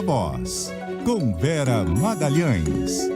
Viva Voz, com Vera Magalhães.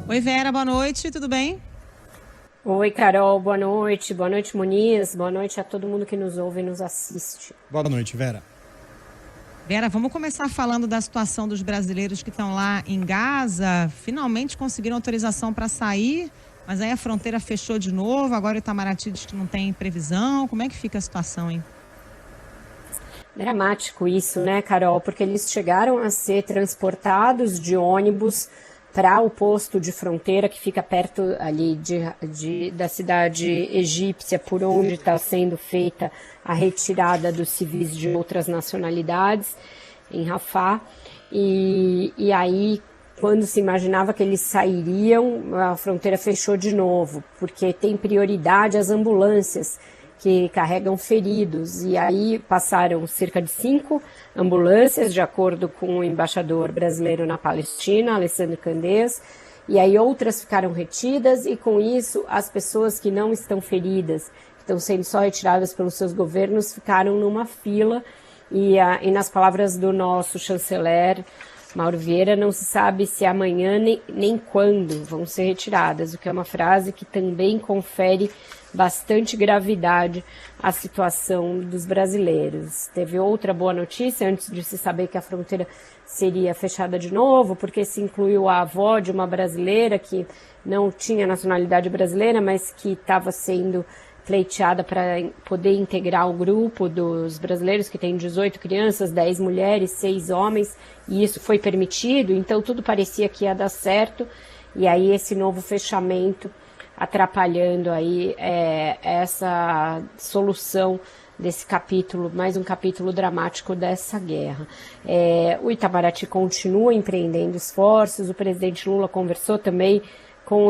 Oi, Vera, boa noite, tudo bem? Oi, Carol, boa noite. Boa noite, Muniz. Boa noite a todo mundo que nos ouve e nos assiste. Boa noite, Vera. Vera, vamos começar falando da situação dos brasileiros que estão lá em Gaza. Finalmente conseguiram autorização para sair, mas aí a fronteira fechou de novo. Agora o Itamaraty diz que não tem previsão. Como é que fica a situação, hein? Dramático isso, né, Carol? Porque eles chegaram a ser transportados de ônibus para o posto de fronteira que fica perto ali da cidade egípcia, por onde está sendo feita a retirada dos civis de outras nacionalidades, em Rafah. E aí, quando se imaginava que eles sairiam, a fronteira fechou de novo, porque tem prioridade às ambulâncias que carregam feridos, e aí passaram cerca de 5 ambulâncias, de acordo com o embaixador brasileiro na Palestina, Alessandro Candês, e aí outras ficaram retidas, e com isso as pessoas que não estão feridas, que estão sendo só retiradas pelos seus governos, ficaram numa fila, e nas palavras do nosso chanceler, Mauro Vieira, não se sabe se amanhã nem quando vão ser retiradas, o que é uma frase que também confere bastante gravidade à situação dos brasileiros. Teve outra boa notícia antes de se saber que a fronteira seria fechada de novo, porque se incluiu a avó de uma brasileira que não tinha nacionalidade brasileira, mas que estava sendo pleiteada para poder integrar o grupo dos brasileiros, que tem 18 crianças, 10 mulheres, 6 homens, e isso foi permitido, então tudo parecia que ia dar certo, e aí esse novo fechamento atrapalhando aí essa solução desse capítulo, mais um capítulo dramático dessa guerra. O Itamaraty continua empreendendo esforços, o presidente Lula conversou também com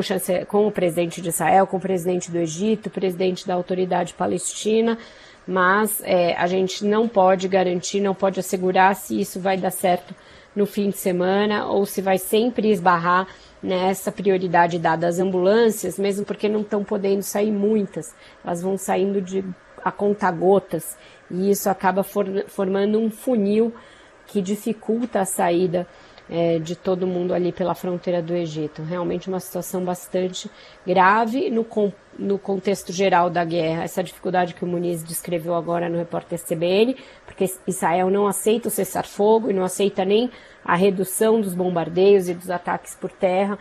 o presidente de Israel, com o presidente do Egito, o presidente da autoridade palestina, mas a gente não pode garantir, não pode assegurar se isso vai dar certo no fim de semana ou se vai sempre esbarrar nessa prioridade dada às ambulâncias, mesmo porque não estão podendo sair muitas, elas vão saindo a conta-gotas, e isso acaba formando um funil que dificulta a saída de todo mundo ali pela fronteira do Egito. Realmente uma situação bastante grave no contexto geral da guerra, essa dificuldade que o Muniz descreveu agora no repórter CBN, porque Israel não aceita o cessar-fogo e não aceita nem a redução dos bombardeios e dos ataques por terra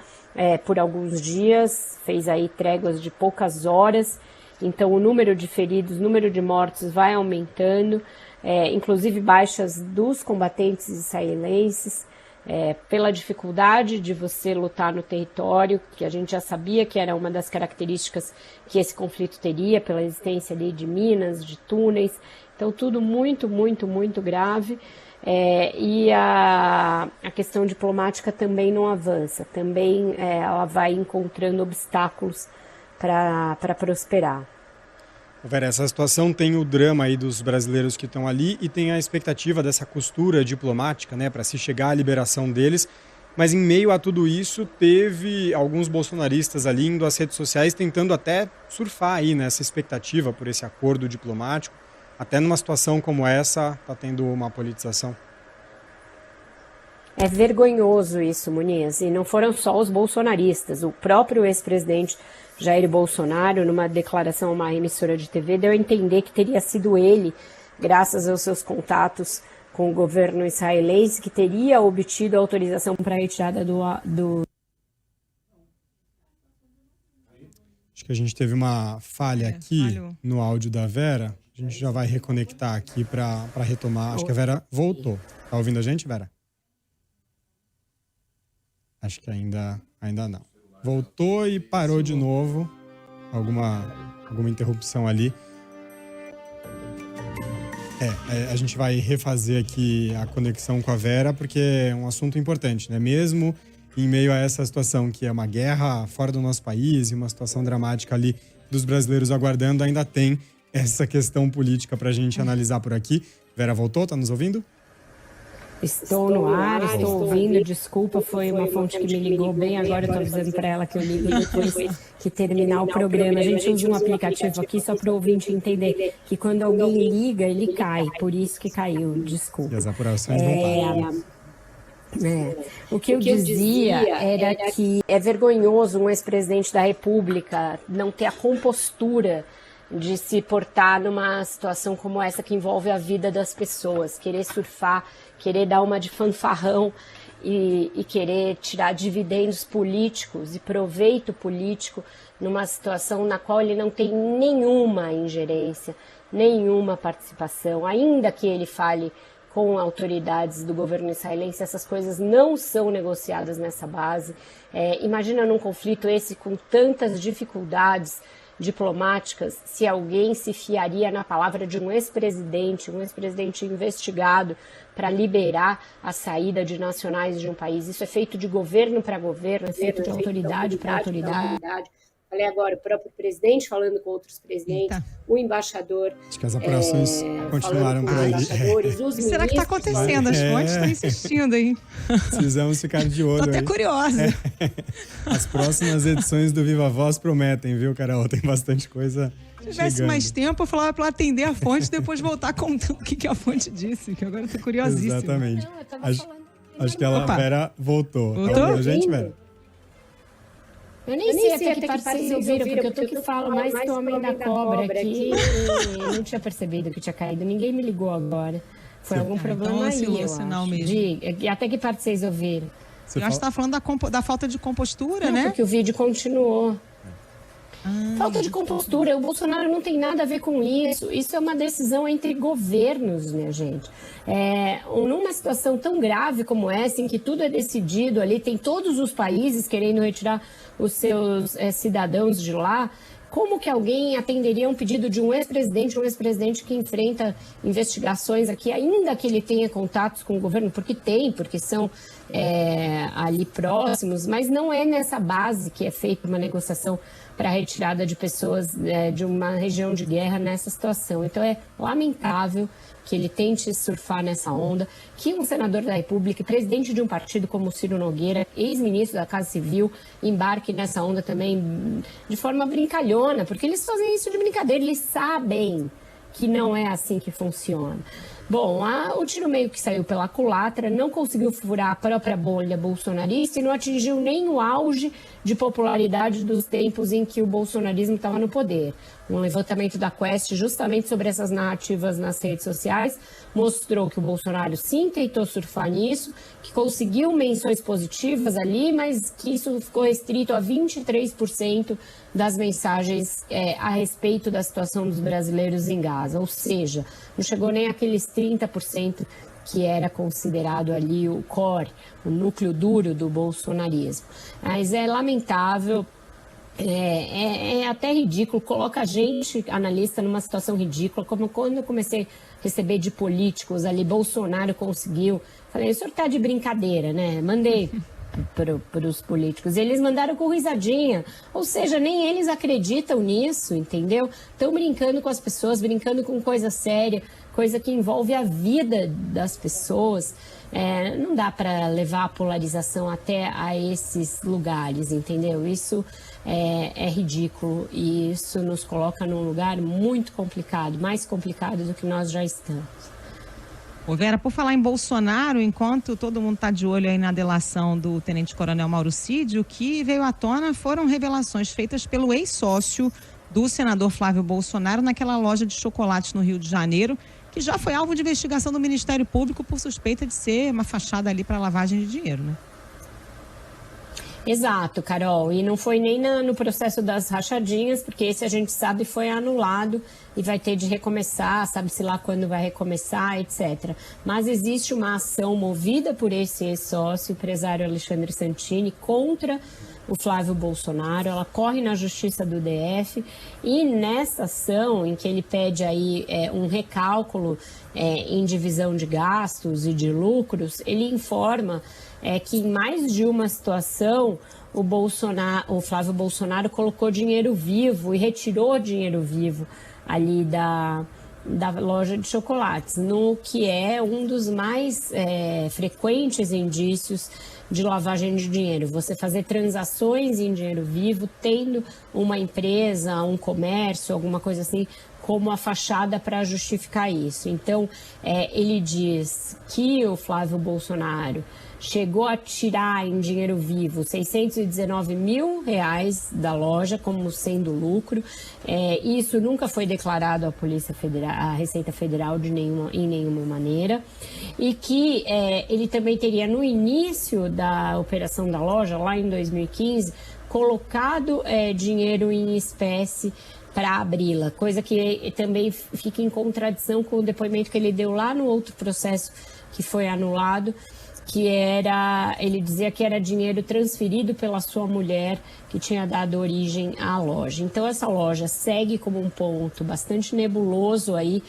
por alguns dias, fez aí tréguas de poucas horas, então o número de feridos, o número de mortos vai aumentando, inclusive baixas dos combatentes israelenses, pela dificuldade de você lutar no território, que a gente já sabia que era uma das características que esse conflito teria, pela existência ali de minas, de túneis, então tudo muito, muito, muito grave, e a questão diplomática também não avança, também ela vai encontrando obstáculos para prosperar. Vera, essa situação tem o drama aí dos brasileiros que estão ali e tem a expectativa dessa costura diplomática, né, para se chegar à liberação deles. Mas em meio a tudo isso, teve alguns bolsonaristas ali indo às redes sociais tentando até surfar aí nessa expectativa por esse acordo diplomático. Até numa situação como essa, está tendo uma politização. É vergonhoso isso, Muniz, e não foram só os bolsonaristas. O próprio ex-presidente Jair Bolsonaro, numa declaração a uma emissora de TV, deu a entender que teria sido ele, graças aos seus contatos com o governo israelense, que teria obtido a autorização para a retirada do... Acho que a gente teve uma falha aqui no áudio da Vera. A gente já vai reconectar aqui para retomar. Acho que a Vera voltou. Tá ouvindo a gente, Vera? Acho que ainda não. Voltou e parou de novo. Alguma interrupção ali. A gente vai refazer aqui a conexão com a Vera, porque é um assunto importante, né? Mesmo em meio a essa situação que é uma guerra fora do nosso país e uma situação dramática ali dos brasileiros aguardando, ainda tem essa questão política para a gente analisar por aqui. Vera voltou? Tá nos ouvindo? Estou no ar, estou ouvindo, desculpa, foi uma fonte que me ligou bem agora, eu estou avisando para ela que eu ligo depois que terminar o programa. A gente usa um aplicativo aqui só para o ouvinte entender que quando alguém liga, ele cai, por isso que caiu, desculpa. E as apurações voltaram. O que eu dizia era que é vergonhoso um ex-presidente da República não ter a compostura de se portar numa situação como essa que envolve a vida das pessoas, querer surfar, querer dar uma de fanfarrão e querer tirar dividendos políticos e proveito político numa situação na qual ele não tem nenhuma ingerência, nenhuma participação, ainda que ele fale com autoridades do governo israelense, essas coisas não são negociadas nessa base. Imagina num conflito esse com tantas dificuldades diplomáticas, se alguém se fiaria na palavra de um ex-presidente investigado para liberar a saída de nacionais de um país. Isso é feito de governo para governo, é feito de autoridade para autoridade. Falei agora, o próprio presidente falando com outros presidentes, o embaixador. Acho que as apurações continuaram por aí. Será que está acontecendo? As fontes estão insistindo, hein? Precisamos ficar de olho. Estou até curiosa. As próximas edições do Viva Voz prometem, viu, Carol? Tem bastante coisa. Se tivesse mais tempo, eu falava para atender a fonte e depois voltar contando o que a fonte disse, que agora eu estou curiosíssima. Exatamente. Acho que a Vera voltou. Voltou? Tá ouvindo, gente, Vera? Eu nem sei até que parte vocês ouviram, porque eu tô que falo mais que o Homem da Cobra aqui. Eu não tinha percebido que tinha caído. Ninguém me ligou agora. Foi algum problema aí, eu acho. Até que parte vocês ouviram? Eu acho que você tá falando da falta de compostura, não, né? Porque o vídeo continuou. Falta de compostura. O Bolsonaro não tem nada a ver com isso. Isso é uma decisão entre governos, minha gente. Numa situação tão grave como essa, em que tudo é decidido ali, tem todos os países querendo retirar os seus cidadãos de lá, como que alguém atenderia um pedido de um ex-presidente que enfrenta investigações aqui, ainda que ele tenha contatos com o governo, porque são ali próximos, mas não é nessa base que é feita uma negociação para a retirada de pessoas de uma região de guerra nessa situação. Então é lamentável que ele tente surfar nessa onda, que um senador da República, presidente de um partido como o Ciro Nogueira, ex-ministro da Casa Civil, embarque nessa onda também de forma brincalhona, porque eles fazem isso de brincadeira, eles sabem que não é assim que funciona. Bom, o tiro meio que saiu pela culatra, não conseguiu furar a própria bolha bolsonarista e não atingiu nem o auge de popularidade dos tempos em que o bolsonarismo estava no poder. Um levantamento da Quest justamente sobre essas narrativas nas redes sociais mostrou que o Bolsonaro sim tentou surfar nisso, que conseguiu menções positivas ali, mas que isso ficou restrito a 23% das mensagens a respeito da situação dos brasileiros em Gaza, ou seja, não chegou nem aqueles 30% que era considerado ali o core, o núcleo duro do bolsonarismo. Mas é lamentável, é até ridículo, coloca a gente, analista, numa situação ridícula, como quando eu comecei a receber de políticos ali, Bolsonaro conseguiu, falei, o senhor tá de brincadeira, né? Mandei para os políticos, eles mandaram com risadinha, ou seja, nem eles acreditam nisso, entendeu? Estão brincando com as pessoas, brincando com coisa séria, coisa que envolve a vida das pessoas. Não dá para levar a polarização até a esses lugares, entendeu? Isso é ridículo e isso nos coloca num lugar muito complicado, mais complicado do que nós já estamos. Ô Vera, por falar em Bolsonaro, enquanto todo mundo está de olho aí na delação do tenente-coronel Mauro Cid, o que veio à tona foram revelações feitas pelo ex-sócio do senador Flávio Bolsonaro naquela loja de chocolates no Rio de Janeiro, que já foi alvo de investigação do Ministério Público por suspeita de ser uma fachada ali para lavagem de dinheiro, né? Exato, Carol, e não foi nem no processo das rachadinhas, porque esse a gente sabe foi anulado e vai ter de recomeçar, sabe-se lá quando vai recomeçar, etc. Mas existe uma ação movida por esse ex-sócio, o empresário Alexandre Santini, contra o Flávio Bolsonaro. Ela corre na Justiça do DF e nessa ação em que ele pede aí um recálculo em divisão de gastos e de lucros, ele informa que em mais de uma situação o Flávio Bolsonaro colocou dinheiro vivo e retirou dinheiro vivo ali da loja de chocolates, no que é um dos mais frequentes indícios de lavagem de dinheiro. Você fazer transações em dinheiro vivo, tendo uma empresa, um comércio, alguma coisa assim, como a fachada para justificar isso. Então, ele diz que o Flávio Bolsonaro chegou a tirar em dinheiro vivo 619 mil reais da loja como sendo lucro. Isso nunca foi declarado à Polícia Federal, à Receita Federal em nenhuma maneira. E que ele também teria, no início da operação da loja, lá em 2015, colocado dinheiro em espécie para abri-la, coisa que também fica em contradição com o depoimento que ele deu lá no outro processo que foi anulado, que ele dizia que era dinheiro transferido pela sua mulher que tinha dado origem à loja. Então essa loja segue como um ponto bastante nebuloso aí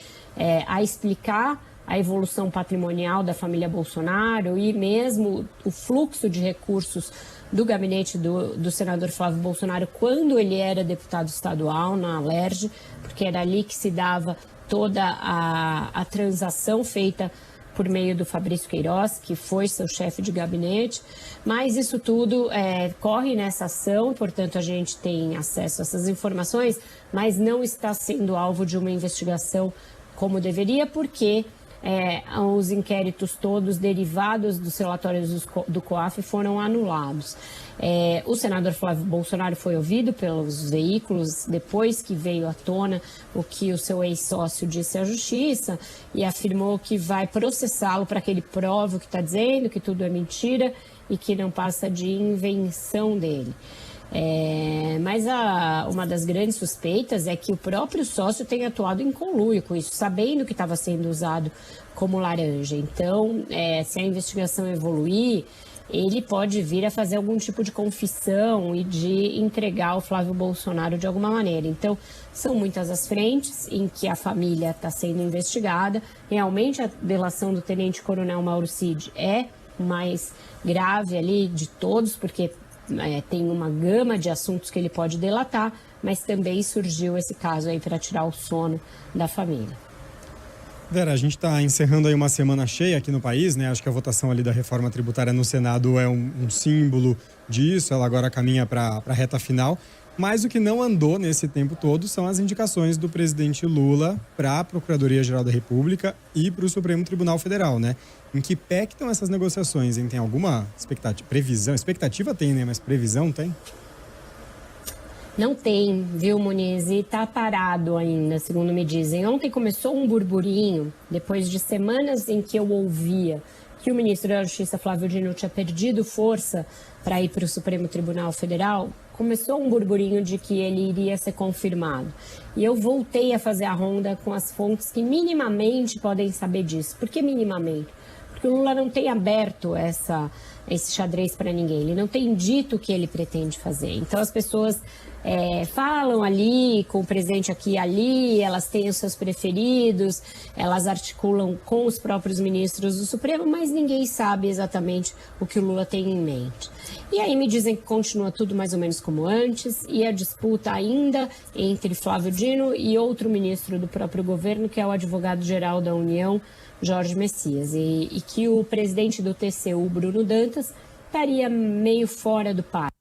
a explicar a evolução patrimonial da família Bolsonaro e mesmo o fluxo de recursos do gabinete do senador Flávio Bolsonaro quando ele era deputado estadual na Alerj, porque era ali que se dava toda a transação feita por meio do Fabrício Queiroz, que foi seu chefe de gabinete, mas isso tudo corre nessa ação, portanto a gente tem acesso a essas informações, mas não está sendo alvo de uma investigação como deveria, porque os inquéritos todos derivados dos relatórios do COAF foram anulados. O senador Flávio Bolsonaro foi ouvido pelos veículos depois que veio à tona o que o seu ex-sócio disse à justiça e afirmou que vai processá-lo para que ele prove o que está dizendo, que tudo é mentira e que não passa de invenção dele. Mas uma das grandes suspeitas é que o próprio sócio tenha atuado em conluio com isso, sabendo que estava sendo usado como laranja. Então, se a investigação evoluir, ele pode vir a fazer algum tipo de confissão e de entregar o Flávio Bolsonaro de alguma maneira. Então, são muitas as frentes em que a família está sendo investigada. Realmente, a delação do tenente-coronel Mauro Cid é mais grave ali de todos, porque tem uma gama de assuntos que ele pode delatar, mas também surgiu esse caso aí para tirar o sono da família. Vera, a gente está encerrando aí uma semana cheia aqui no país, né? Acho que a votação ali da reforma tributária no Senado é um símbolo disso, ela agora caminha para a reta final. Mas o que não andou nesse tempo todo são as indicações do presidente Lula para a Procuradoria-Geral da República e para o Supremo Tribunal Federal, né? Em que pé que estão essas negociações, hein? Tem alguma expectativa? Previsão? Expectativa tem, né? Mas previsão tem? Não tem, viu, Muniz? E tá parado ainda, segundo me dizem. Ontem começou um burburinho, depois de semanas em que eu ouvia que o ministro da Justiça, Flávio Dino, tinha perdido força para ir para o Supremo Tribunal Federal, começou um burburinho de que ele iria ser confirmado. E eu voltei a fazer a ronda com as fontes que minimamente podem saber disso. Por que minimamente? Porque o Lula não tem aberto esse xadrez para ninguém, ele não tem dito o que ele pretende fazer. Então as pessoas falam ali, com o presidente aqui e ali, elas têm os seus preferidos, elas articulam com os próprios ministros do Supremo, mas ninguém sabe exatamente o que o Lula tem em mente. E aí me dizem que continua tudo mais ou menos como antes, e a disputa ainda entre Flávio Dino e outro ministro do próprio governo, que é o advogado-geral da União, Jorge Messias, e que o presidente do TCU, Bruno Dantas, estaria meio fora do par.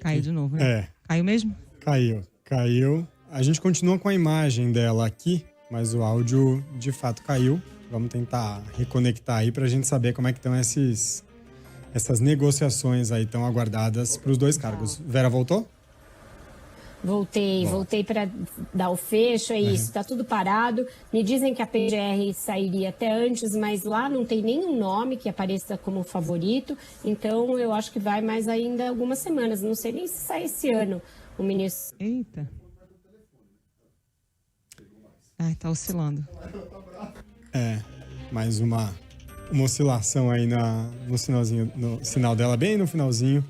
Caiu de novo, né? Caiu mesmo? Caiu. A gente continua com a imagem dela aqui, mas o áudio de fato caiu. Vamos tentar reconectar aí para a gente saber como é que estão essas negociações aí tão aguardadas para os dois cargos. Vera, voltou? Voltei para dar o fecho, isso, está tudo parado. Me dizem que a PGR sairia até antes, mas lá não tem nenhum nome que apareça como favorito, então eu acho que vai mais ainda algumas semanas, não sei nem se sai esse ano o ministro. Eita. Ai, tá oscilando. Mais uma oscilação aí no sinal dela, bem no finalzinho.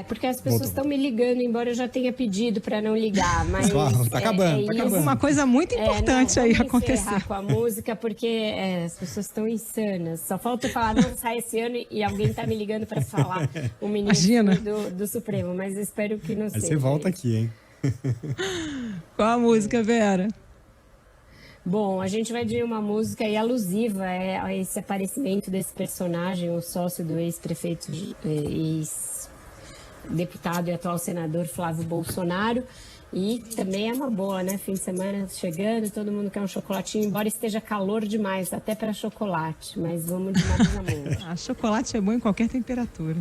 Porque as pessoas estão me ligando, embora eu já tenha pedido para não ligar, mas claro, tá acabando. Uma coisa muito importante aí acontecer. Com a música, porque as pessoas estão insanas. Só falta eu falar, não, sai esse ano e alguém tá me ligando para falar o ministro do Supremo, mas espero que não seja. Aí você volta aqui, hein? Qual a música, Vera? Bom, a gente vai de uma música aí alusiva a esse aparecimento desse personagem, o sócio do ex-prefeito, ex-deputado e atual senador Flávio Bolsonaro. E também é uma boa, né? Fim de semana chegando, todo mundo quer um chocolatinho, embora esteja calor demais, até para chocolate. Mas vamos de Marisa Monte. Chocolate é bom em qualquer temperatura.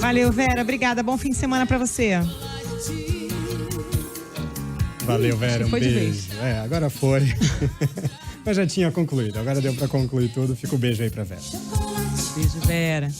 Valeu, Vera. Obrigada. Bom fim de semana para você. Valeu, Vera. Um Foi de beijo. Agora foi. Mas já tinha concluído. Agora deu para concluir tudo. Fica o beijo aí para Vera. Beijo, Vera.